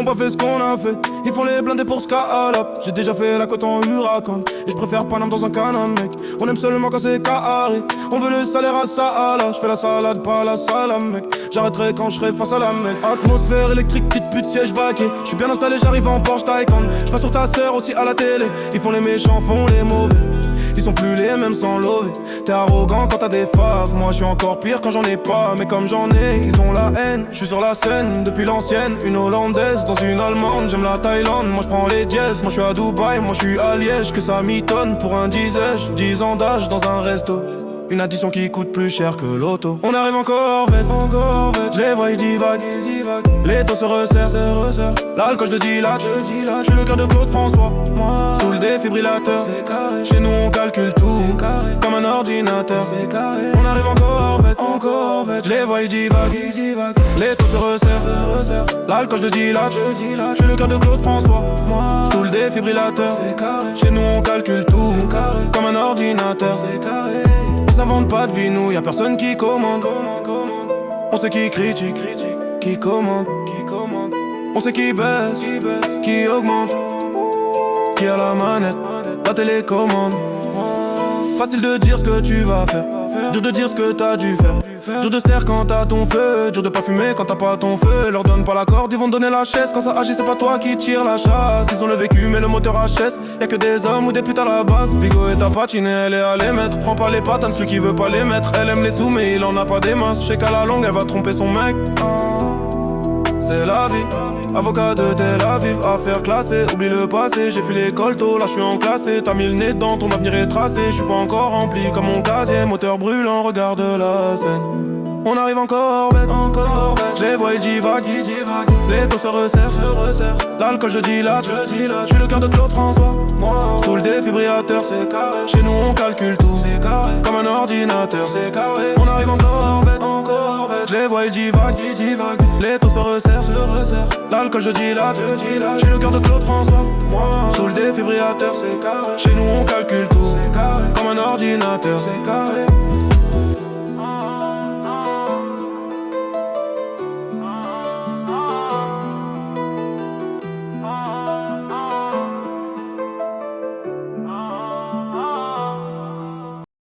n'ont pas fait ce qu'on a fait. Ils font les blindés pour Scalop. J'ai déjà fait la côte en huracan. Et je préfère Paname dans un canam, mec. On aime seulement quand c'est carré. On veut le salaire à Salah. Je fais la salade, pas la salade, mec. J'arrêterai quand je serai face à la mec. Atmosphère électrique, petite pute, siège baqué. Je suis bien installé, j'arrive en Porsche Taycan. Je passe sur ta sœur aussi à la télé. Ils font les méchants, font les mauvais. Ils sont plus les mêmes sans lever. T'es arrogant quand t'as des faves. Moi je suis encore pire quand j'en ai pas. Mais comme j'en ai, ils ont la haine. Je suis sur la scène depuis l'ancienne. Une hollandaise dans une allemande. J'aime la Thaïlande, moi je prends les dièses. Moi je suis à Dubaï, moi je suis à Liège. Que ça m'étonne pour un disais-je. 10 ans d'âge dans un resto. Une addition qui coûte plus cher que l'auto. On arrive en Corvette, je les vois ils divaguent. Les taux se resserrent, l'alcool je le dilate. Je suis le cœur de Claude François. Moi, sous le défibrillateur. Chez nous on calcule tout, comme un ordinateur. On arrive en Corvette, je les vois ils divaguent. Les taux se resserrent, l'alcool je le dilate. Je suis le cœur de Claude François. Moi, sous le défibrillateur. Chez nous on calcule tout, comme un ordinateur. On s'invente pas de vie, nous, y'a personne qui commande. On sait qui critique, qui commande. On sait qui baisse, qui augmente. Qui a la manette, la télécommande. Facile de dire ce que tu vas faire, dur de dire ce que t'as dû faire. Dur de se taire quand t'as ton feu, dur de pas fumer quand t'as pas ton feu. Leur donne pas la corde, ils vont te donner la chaise. Quand ça agit c'est pas toi qui tire la chasse. Ils ont le vécu mais le moteur HS. Y'a que des hommes ou des putes à la base. Bigo est à patiner, elle est à les mettre. Prends pas les patanes, celui qui veut pas les mettre. Elle aime les sous mais il en a pas des masses. Je sais qu'à la longue elle va tromper son mec. C'est la vie, avocat de Tel Aviv, affaire classée, oublie le passé. J'ai fait l'école tôt, là je suis en classé. T'as mis le nez dedans, ton avenir est tracé. Je suis pas encore rempli comme mon casier. Moteur brûlant, regarde la scène. On arrive en Corvette, je les vois ils divaguent. Les taux se resserrent, l'alcool je dilate. Je suis le cœur de Claude François. Moi, sous le défibrillateur, c'est carré. Chez nous on calcule tout, c'est carré. Comme un ordinateur, c'est carré. On arrive en Corvette, je les vois ils divaguent. Les taux se resserrent, l'alcool je dilate. Je suis le cœur de Claude François. Moi, sous le défibrillateur, c'est carré. Chez nous on calcule tout, c'est carré. Comme un ordinateur, c'est carré.